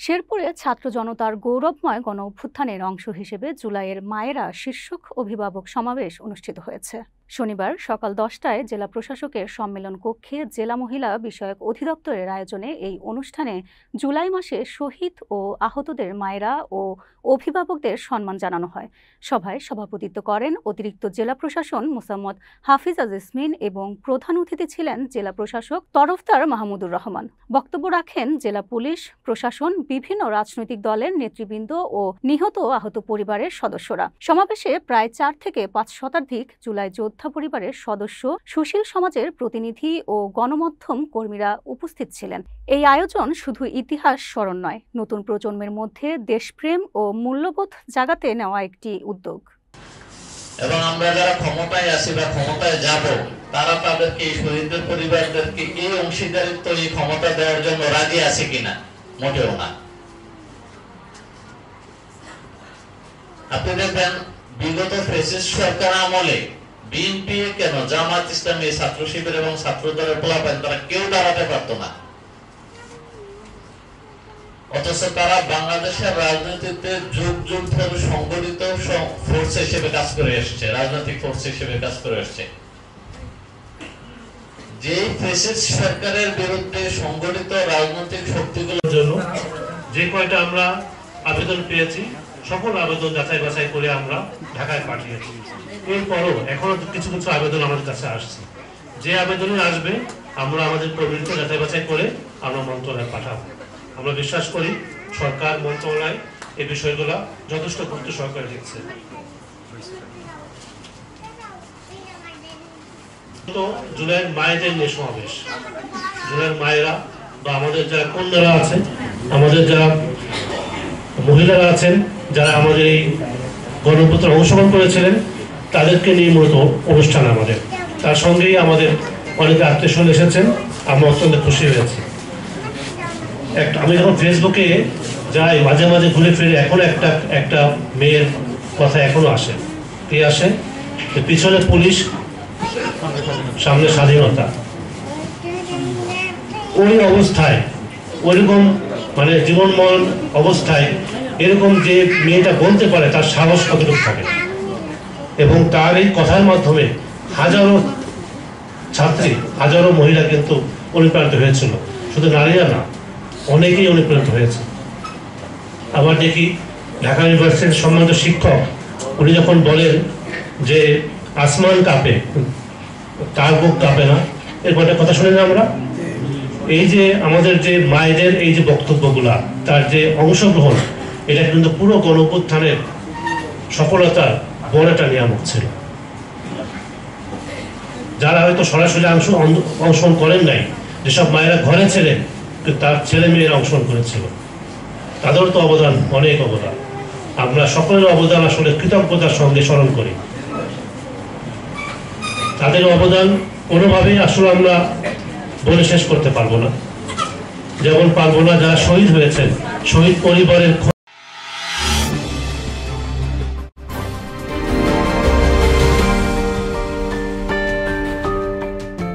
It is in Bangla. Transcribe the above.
শেরপুরে ছাত্র জনতার গৌরবময় গণ অভ্যুত্থানের অংশ হিসেবে জুলাইয়ের মায়েরা শীর্ষক অভিভাবক সমাবেশ অনুষ্ঠিত হয়েছে। শনিবার সকাল 10টায় জেলা প্রশাসকের সম্মেলন কক্ষে জেলা মহিলা বিষয়ক অধিদপ্তরের আয়োজনে এই অনুষ্ঠানে জুলাই মাসে শহীদ ও আহতদের মায়েরা ও অভিভাবকদের সম্মান জানানো হয়। সভায় সভাপতিত্ব করেন অতিরিক্ত জেলা প্রশাসন মোসাম্মদ হাফিজা জেসমিন এবং প্রধান অতিথি ছিলেন জেলা প্রশাসক তরফদার মাহমুদুর রহমান। বক্তব্য রাখেন জেলা পুলিশ প্রশাসন, বিভিন্ন রাজনৈতিক দলের নেতৃবৃন্দ ও নিহত আহত পরিবারের সদস্যরা। সমাবেশে প্রায় 4 থেকে 5 শতাধিক জুলাই যোদ্ধা পরিবারের সদস্য, সুশীল সমাজের প্রতিনিধি ও গণমাধ্যম কর্মীরা উপস্থিত ছিলেন। এই আয়োজন শুধু ইতিহাস স্মরণ নয়, নতুন প্রজন্মের মধ্যে দেশপ্রেম ও মূল্যবোধ জাগাতে নেওয়া একটি উদ্যোগ। এবং আমরা যারা ক্ষমতায় আছি বা ক্ষমতায় যাব, তারা তাদেরকে এই শহীদদের পরিবারদেরকে এই অংশীদারিত্ব এই ক্ষমতা দেওয়ার জন্য রাজি আছে কিনা? মোটেও না। আপনি দেখবেন বিগত ফ্যাসিস্ট সরকার আমলে বিএনপি কেন, জামাত ইসলামী, ছাত্র শিবির এবং ছাত্র দলের পোলাপান তারা কেউ দাঁড়াতে পারত না। অথচ তারা বাংলাদেশের রাজনীতিতে যুগ যুগ ধরে সংগঠিত ফোর্স হিসেবে কাজ করে এসছে, রাজনৈতিক ফোর্স হিসেবে কাজ করে এসছে। যে ফ্যাসিস্ট সরকারের বিরুদ্ধে সংগঠিত রাজনৈতিক শক্তিগুলোর জন্য যে কয়টা আমরা আবেদন পেয়েছি, সকল আবেদন যাচাই বাছাই করে আমরা ঢাকায় পাঠিয়েছি। এরপরও এখনো কিছু কিছু আবেদন আমাদের কাছে আসছে। যে আবেদনে আসবে আমরা আমাদের কর্মীকে যাচাই বাছাই করে আমরা মন্ত্রণালয়ে পাঠাবো। আমরা বিশ্বাস করি সরকার মন্ত্রণালয় এই বিষয়গুলো যথেষ্ট গুরুত্ব সহকারে দিচ্ছে। তো জুলাইয়ের মায়েদের নিয়ে সমাবেশ, জুলাইয়ের মায়েরা বা আমাদের যারা কন্যারা আছেন, আমাদের যারা মহিলারা আছেন, যারা আমাদের এই গণঅভ্যুত্থানে অংশগ্রহণ করেছিলেন, তাদেরকে নিয়ে মূলত অনুষ্ঠান আমাদের। তার সঙ্গেই আমাদের অনেকে আত্মীয়স্বজন এসেছেন, আমরা অত্যন্ত খুশি হয়েছি। আমি যখন ফেসবুকে যাই, মাঝে মাঝে ঘুরে ফিরে এখন একটা মেয়ের কথা এখনো আসে। কি আসে? পিছনে পুলিশ, সামনে স্বাধীনতা। ওই অবস্থায়, ওইরকম মানে জীবনমরণ অবস্থায় এরকম যে মেয়েটা বলতে পারে, তার সাহস কতটুকু থাকে। এবং তার এই কথার মাধ্যমে হাজারো ছাত্রী, হাজারো মহিলা কিন্তু অনুপ্রাণিত হয়েছিল। শুধু নারীরা না, অনেকেই অনুপ্রাণিত হয়েছে। আবার দেখি ঢাকা ইউনিভার্সিটির সম্মানিত শিক্ষক, উনি যখন বলেন যে আসমান কাঁপে, তার বুক কাঁপে না, এরপর একটা কথা শুনে না আমরা। এই যে আমাদের যে মায়েদের এই যে বক্তব্যগুলা, তার যে অংশগ্রহণ, এটা কিন্তু পুরো গণঅভ্যুত্থানের সফলতার বড় একটা নিয়ামক ছিল। যারা হয়তো সরাসরি অংশগ্রহণ করেন নাই, যেসব মায়েরা ঘরে ছিলেন কিন্তু তার ছেলে মেয়েরা অংশগ্রহণ করেছিল, তাদেরও তো অবদান, অনেক অবদান। আমরা সকলের অবদান আসলে কৃতজ্ঞতার সঙ্গে স্মরণ করি। তাদের অবদান কোনোভাবেই আসলে আমরা বলে শেষ করতে পারবো না। যেমন পারবো না যারা শহীদ হয়েছেন, শহীদ পরিবারের